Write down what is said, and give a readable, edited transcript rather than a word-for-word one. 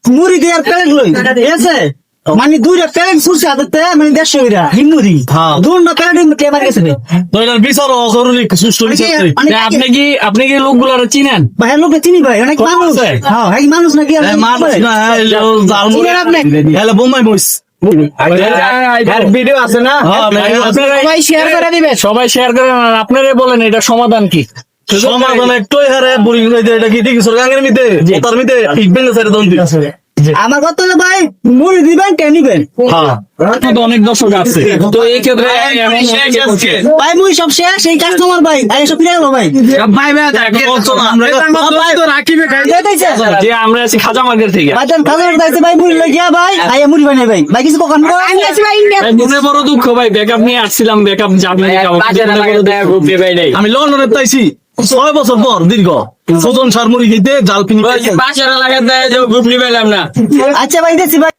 মুড়ি দিয়ে আর প্যালেট লই ঠিক আছে মানে দুইটা প্যালেট ছুটছে হাতে মানে 150 টাকা হিমুড়ি দুটো প্যালেট কে মার গেছে তো এটার বিচার করুন সুষ্ঠু বিচার করি। আপনি কি লোকগুলার চিনেন? ভাই লোক চিনি ভাই অনেক মানুষ হ্যাঁ এই মানুষ নাকি মানুষ না জাল মুড়ি হেলে বোমাই বইস ভিডিও আছে না? সবাই শেয়ার করে দিবে, সবাই শেয়ার করে। আপনারা বলেন এটা সমাধান কি? সমাধান একটাই হারে বুড়ি এটা কি ঠিক সরকারের মিতে তার মিতে ঠিক বেঙ্গে সাইড দন দিছে। আমার কথা হলো ভাই মুড়ি দিবেন কে নিবেন হ্যাঁ তো অনেক দর্শক আছে, তো এই ক্ষেত্রে ভাই মুই সব শেষ সেই কাস্টমার ভাই এই সব ফিরে গেল ভাই যে আমরা আছি খাজা মার্কেট থেকে, ভাই তার খাবার দাইছে ভাই মুড়ি লই গিয়া ভাই আইয়া মুড়ি বানাই ভাই ভাই কিছু কখন মনে বড় দুঃখ ভাই, ব্যাকআপ নিয়ে আসছিলাম, ব্যাকআপ যাবে আমি লন্ডনে তাইছি 6 বছর পর দীর্ঘ সুজন সার মুড়ি খেতে জাল পিনি পাঁচশো টাকা লাগাতে গ্রুপ নিবেলাম না। আচ্ছা ভাই দেখছি ভাই